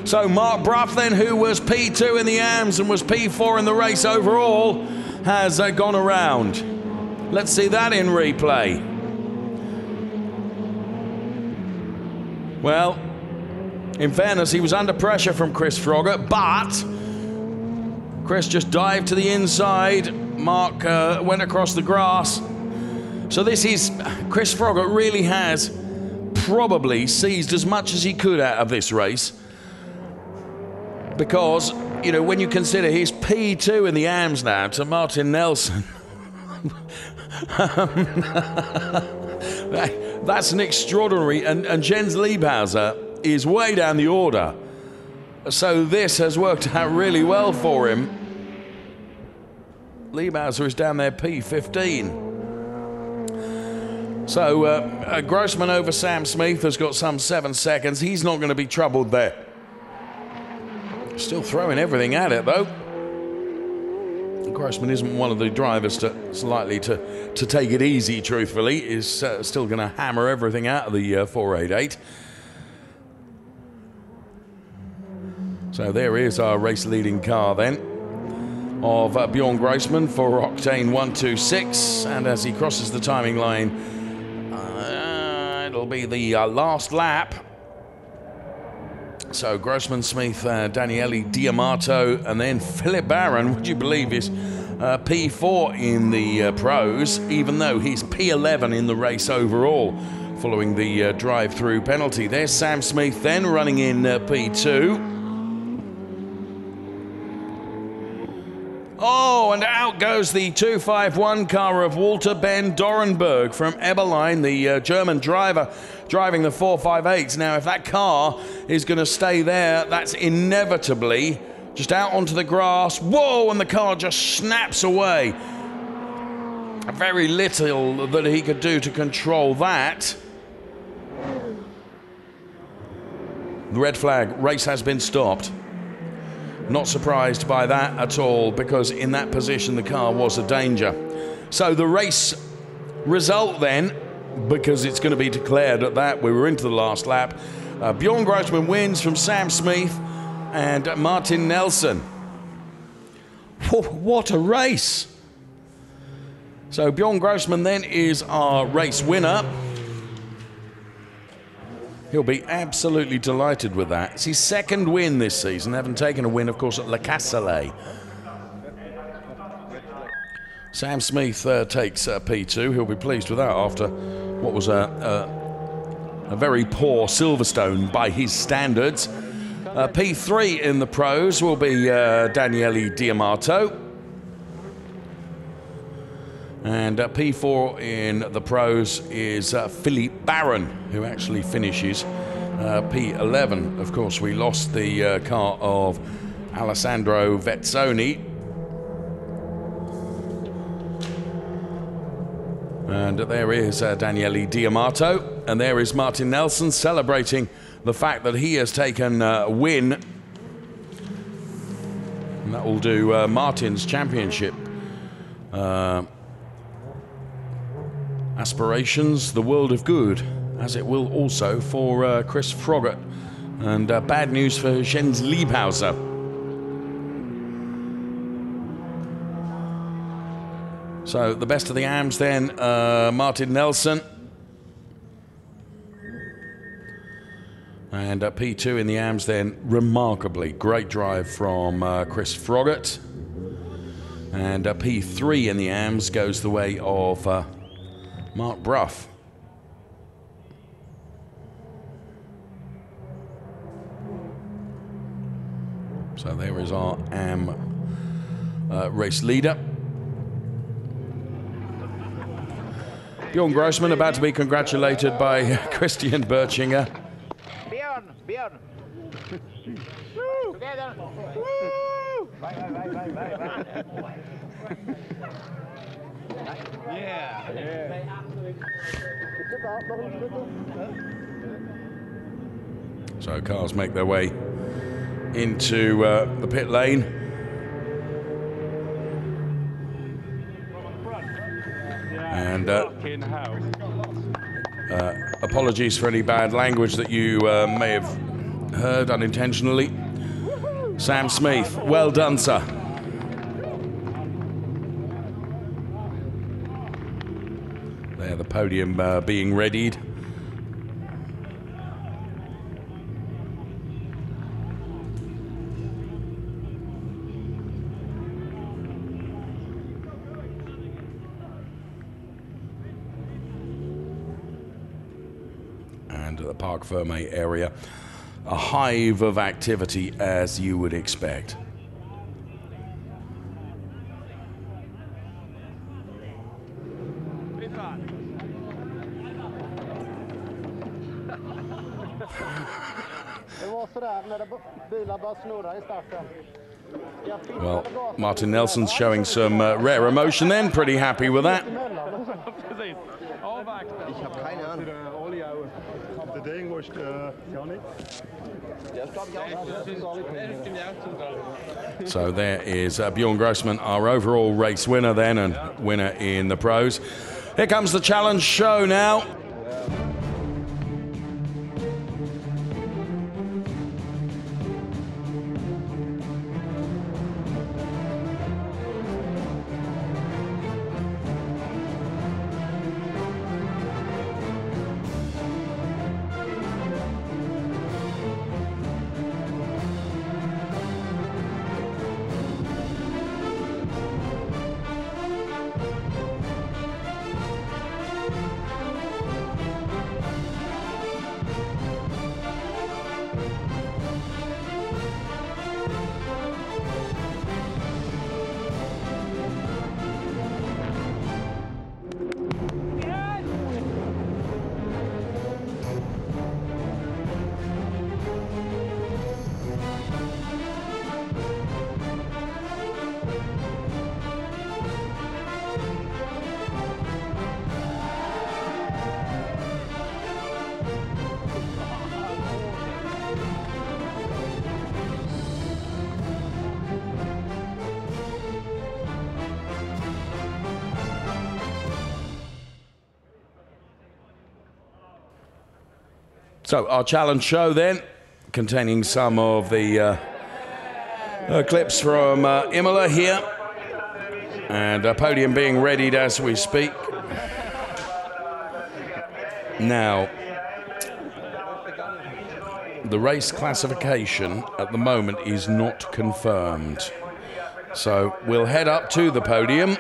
So Mark Bruff then, who was P2 in the AMS and was P4 in the race overall, has gone around. Let's see that in replay. Well, in fairness, he was under pressure from Chris Froggatt, but Chris just dived to the inside. Mark went across the grass. So this is, Chris Froggatt really has probably seized as much as he could out of this race. Because, you know, when you consider he's P2 in the AMS now to Martin Nelson, that's an extraordinary, and Jens Liebhauser is way down the order. So this has worked out really well for him. Liebhauser is down there P15. So Grossman over Sam Smith has got some 7 seconds. He's not going to be troubled there. Still throwing everything at it though. Grossman isn't one of the drivers that's likely to take it easy, truthfully. Is still going to hammer everything out of the 488. So there is our race-leading car then of Bjorn Grossman for Octane 126. And as he crosses the timing line, it'll be the last lap. So Grossman, Smith, Daniele Diamato, and then Philip Barron, would you believe, is P4 in the pros, even though he's P11 in the race overall, following the drive-through penalty. There's Sam Smith then running in P2. Oh, and out goes the 251 car of Walter Ben Dorenberg from Eberlein, the German driver driving the 458s. Now, if that car is going to stay there, that's inevitably just out onto the grass. Whoa, and the car just snaps away. Very little that he could do to control that. The red flag, race has been stopped. Not surprised by that at all, because in that position the car was a danger. So the race result then, because it's going to be declared at that, we were into the last lap. Bjorn Grossman wins from Sam Smith and Martin Nelson. What a race! So Bjorn Grossman then is our race winner. He'll be absolutely delighted with that. It's his second win this season. They haven't taken a win, of course, at Le Castellet. Sam Smith takes P2. He'll be pleased with that after what was a very poor Silverstone by his standards. P3 in the pros will be Daniele Diamato. And P4 in the pros is Philippe Barron, who actually finishes P11. Of course, we lost the car of Alessandro Vezzoni. And there is Daniele Diamato. And there is Martin Nelson celebrating the fact that he has taken a win. And that will do Martin's championship aspirations the world of good, as it will also for Chris Froggatt. And bad news for Jens Liebhauser. So the best of the AMs then, Martin Nelson. And P2 in the AMs then, remarkably great drive from Chris Froggatt. And P3 in the AMs goes the way of Mark Bruff. So there is our race leader. Bjorn Grossman about to be congratulated by Christian Berchinger. Bjorn. Together. Yeah. So cars make their way into the pit lane. And apologies for any bad language that you may have heard unintentionally. Sam Smith, well done, sir. There, the podium being readied. And at the Parc Fermé area, a hive of activity as you would expect. Well, Martin Nelson's showing some rare emotion then, pretty happy with that. So there is Bjorn Grossman, our overall race winner then, and winner in the pros. Here comes the challenge show now. So our challenge show then, containing some of the clips from Imola here, and a podium being readied as we speak. Now, the race classification at the moment is not confirmed. So we'll head up to the podium.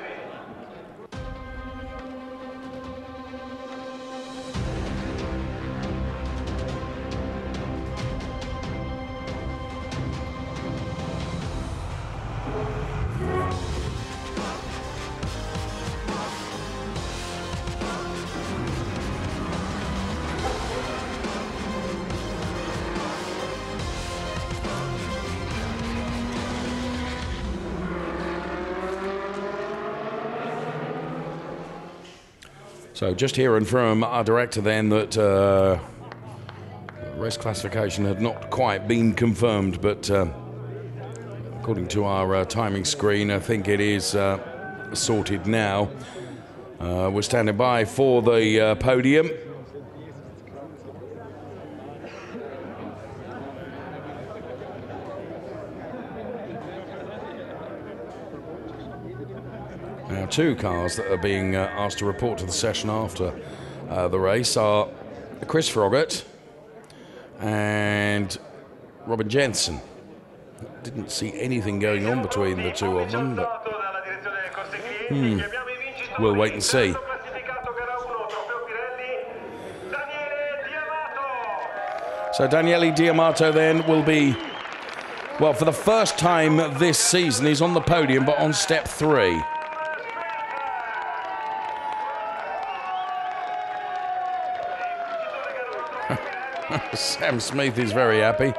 So just hearing from our director then that race classification had not quite been confirmed, but according to our timing screen, I think it is sorted now. We're standing by for the podium. Now, two cars that are being asked to report to the session after the race are Chris Froggatt and Robin Jensen. Didn't see anything going on between the two of them, but we'll wait and see. So Daniele Diamato then will be Well, for the first time this season, he's on the podium, but on step 3. Sam Smith is very happy.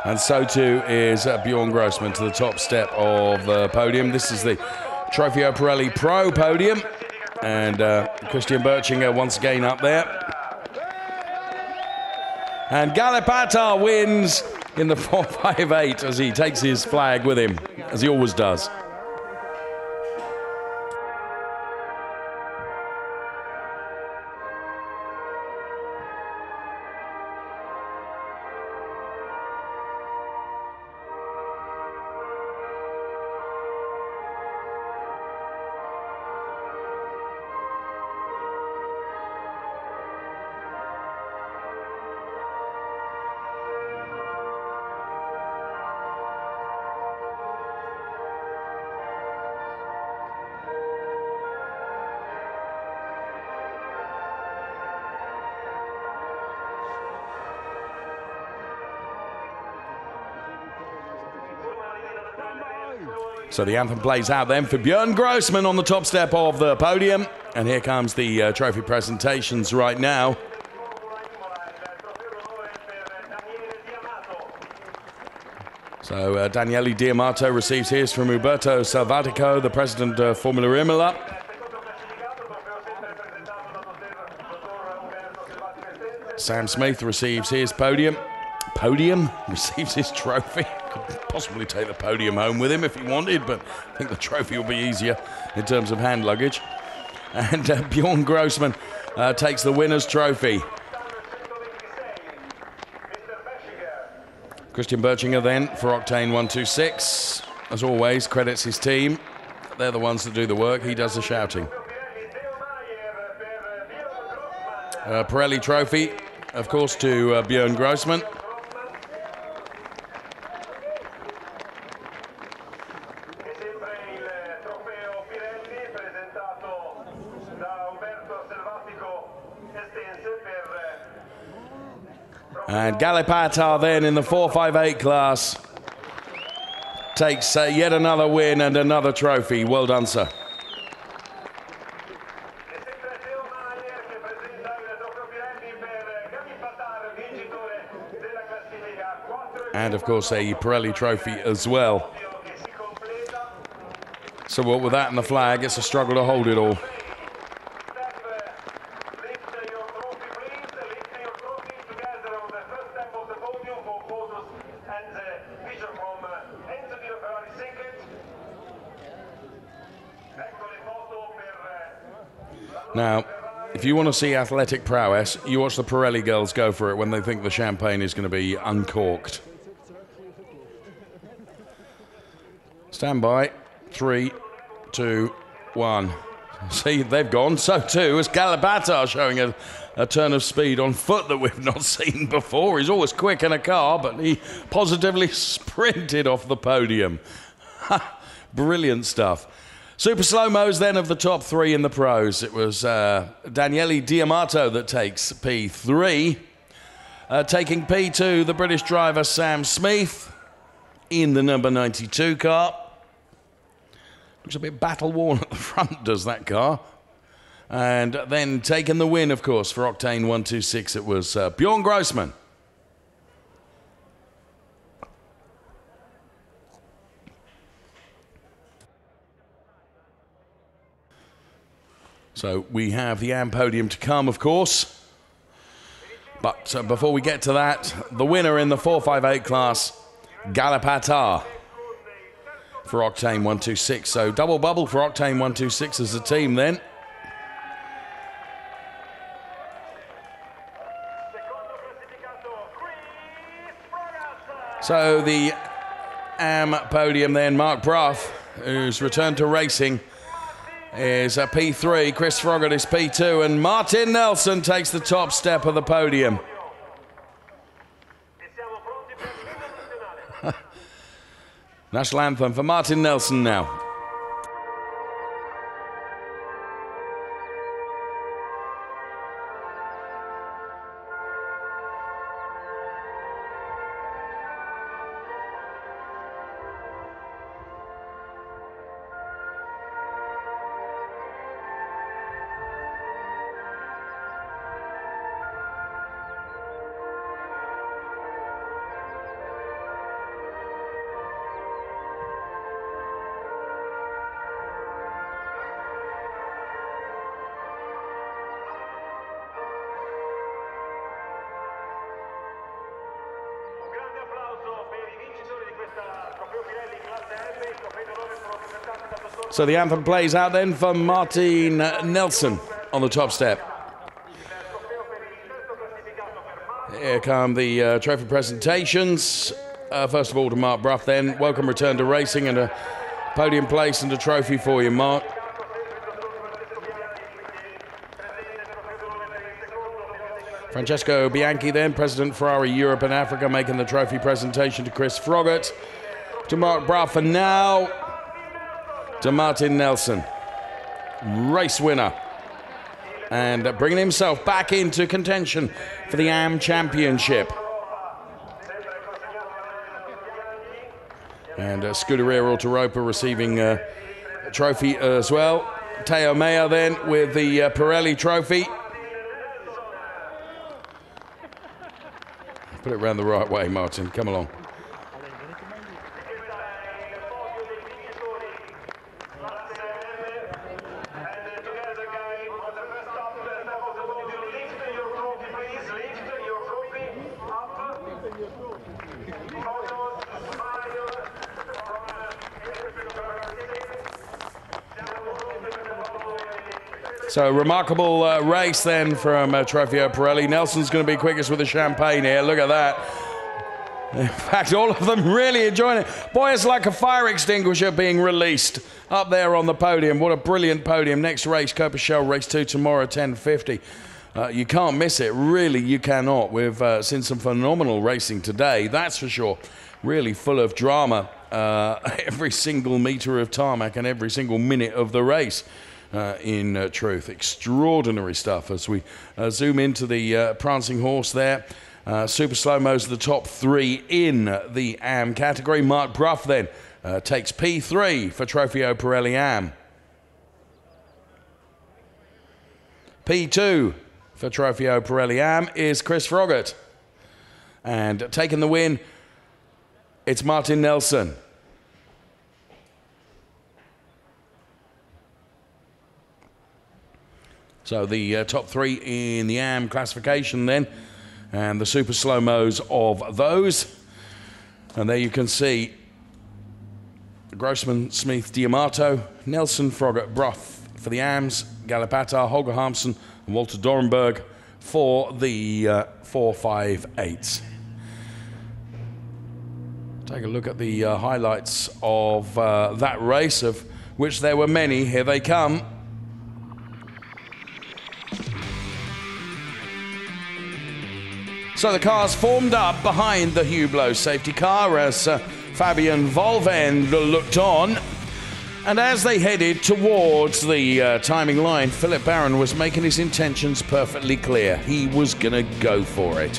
And so too is Bjorn Grossman to the top step of the podium. This is the Trofeo Pirelli Pro podium. And Christian Berchinger once again up there. And Galipata wins in the 4.58 as he takes his flag with him, as he always does. So the anthem plays out then for Björn Grossman on the top step of the podium. And here comes the trophy presentations right now. So Daniele Diamato receives his from Uberto Salvatico, the president of Formula Imola. Sam Smith receives his receives his trophy. Could possibly take the podium home with him if he wanted, but I think the trophy will be easier in terms of hand luggage. And Bjorn Grossman takes the winner's trophy. Christian Berchinger then for Octane 126. As always, credits his team. They're the ones that do the work. He does the shouting. Pirelli trophy, of course, to Björn Grossman. And Galipata then in the 4.58 class takes yet another win and another trophy. Well done, sir. And of course a Pirelli trophy as well. So what with that and the flag, it's a struggle to hold it all. Now, if you want to see athletic prowess, you watch the Pirelli girls go for it when they think the champagne is going to be uncorked. Stand by. 3, 2, 1. See, they've gone. So too is Galipata showing a turn of speed on foot that we've not seen before. He's always quick in a car, but he positively sprinted off the podium. Brilliant stuff. Super slow-mos then of the top 3 in the pros. It was Daniele Diamato that takes P3. Taking P2, the British driver Sam Smith in the number 92 car. Looks a bit battle-worn at the front, does that car. And then taking the win, of course, for Octane 126, it was Bjorn Grossman. So we have the AM podium to come, of course. But before we get to that, the winner in the 4.58 class, Galipata for Octane 126. So double bubble for Octane 126 as a team then. So the AM podium then, Mark Bruff, who's returned to racing, is a P3, Chris Froggatt is P2, and Martin Nelson takes the top step of the podium. National anthem for Martin Nelson now. So the anthem plays out then for Martin Nelson on the top step. Here come the trophy presentations. First of all to Mark Brough then. Welcome return to racing and a podium place and a trophy for you, Mark. Francesco Bianchi then, President Ferrari Europe and Africa, making the trophy presentation to Chris Froggatt. To Mark Brough, and now to Martin Nelson, race winner, and bringing himself back into contention for the AM Championship. And Scuderia Autoropa receiving a trophy as well. Teo Mea then with the Pirelli trophy. Put it around the right way, Martin. Come along. So remarkable race then from Trofeo Pirelli. Nelson's going to be quickest with the champagne here. Look at that. In fact, all of them really enjoying it. Boy, it's like a fire extinguisher being released up there on the podium. What a brilliant podium. Next race, Copa race 2 tomorrow, 10:50. You can't miss it. Really, you cannot. We've seen some phenomenal racing today, that's for sure. Really full of drama. Every single meter of tarmac and every single minute of the race. In truth, extraordinary stuff as we zoom into the prancing horse there. Super slow-mos the top 3 in the AM category. Mark Brough then takes P3 for Trofeo Pirelli AM. P2 for Trofeo Pirelli AM is Chris Froggatt. And taking the win, it's Martin Nelson. So the top 3 in the AM classification then, and the super slow-mos of those. And there you can see Grossman, Smith, D'Amato, Nelson, Froggatt, Brough for the AMs, Galipatar, Holger Harmsen, and Walter Dorenberg for the 458s. Take a look at the highlights of that race, of which there were many. Here they come. So the cars formed up behind the Hublot safety car as Fabian Volvend looked on. And as they headed towards the timing line, Philip Barron was making his intentions perfectly clear. He was going to go for it.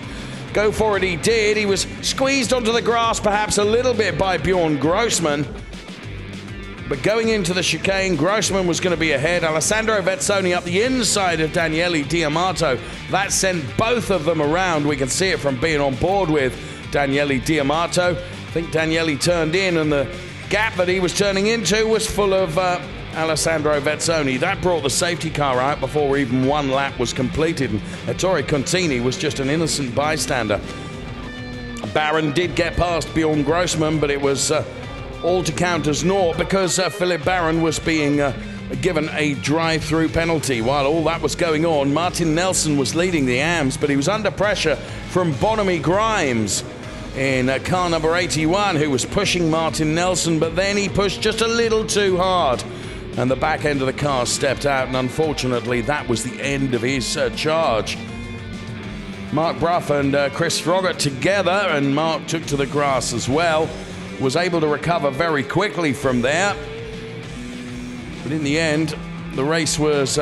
Go for it he did. He was squeezed onto the grass perhaps a little bit by Bjorn Grossman. But going into the chicane, Grossman was going to be ahead. Alessandro Vezzoni up the inside of Daniele D'Amato. That sent both of them around. We can see it from being on board with Daniele D'Amato. I think Daniele turned in, and the gap that he was turning into was full of Alessandro Vezzoni. That brought the safety car out before even one lap was completed. And Ettore Contini was just an innocent bystander. Barron did get past Bjorn Grossman, but it was all to count as naught because Philip Barron was being given a drive-through penalty. While all that was going on, Martin Nelson was leading the AMs, but he was under pressure from Bonamy Grimes in car number 81, who was pushing Martin Nelson, but then he pushed just a little too hard, and the back end of the car stepped out, and unfortunately that was the end of his charge. Mark Brough and Chris Froggatt together, and Mark took to the grass as well, was able to recover very quickly from there. But in the end, the race was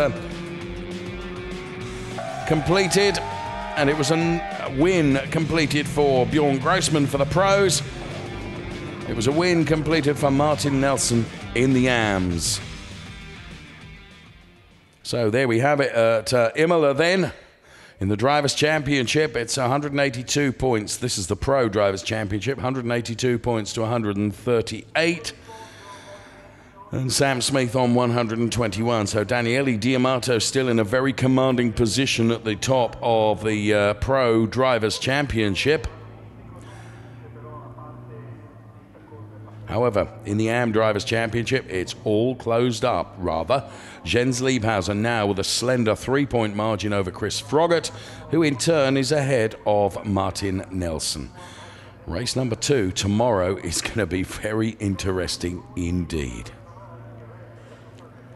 completed, and it was a win completed for Bjorn Grossman for the pros. It was a win completed for Martin Nelson in the AMs. So there we have it at Imola then. In the Drivers' Championship, it's 182 points. This is the Pro Drivers' Championship, 182 points to 138. And Sam Smith on 121. So Daniele D'Amato still in a very commanding position at the top of the Pro Drivers' Championship. However, in the AM Drivers' Championship, it's all closed up, rather. Jens Liebhausen now with a slender 3-point margin over Chris Froggatt, who in turn is ahead of Martin Nelson. Race number 2 tomorrow is going to be very interesting indeed.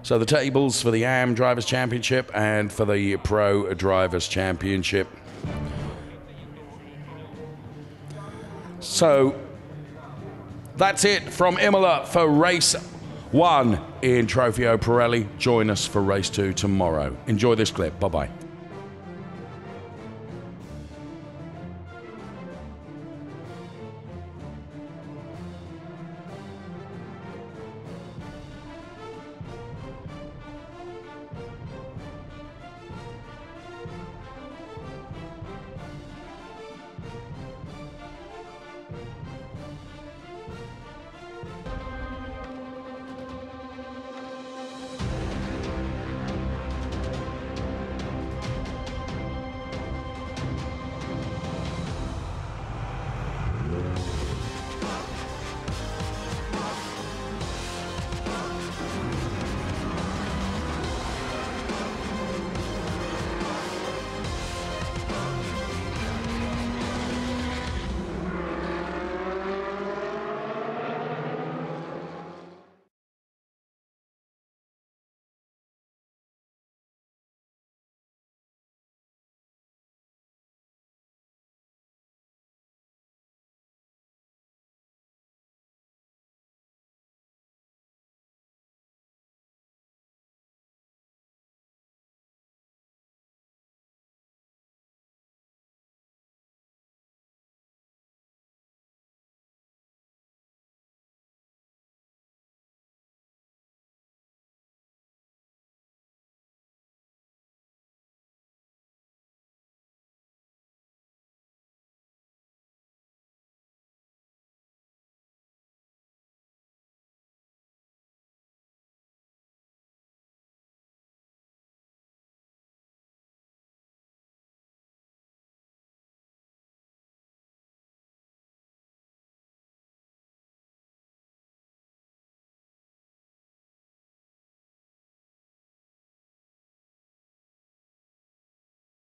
So the tables for the AM Drivers' Championship and for the Pro Drivers' Championship. So that's it from Imola for race 1 in Trofeo Pirelli. Join us for race 2 tomorrow. Enjoy this clip. Bye-bye.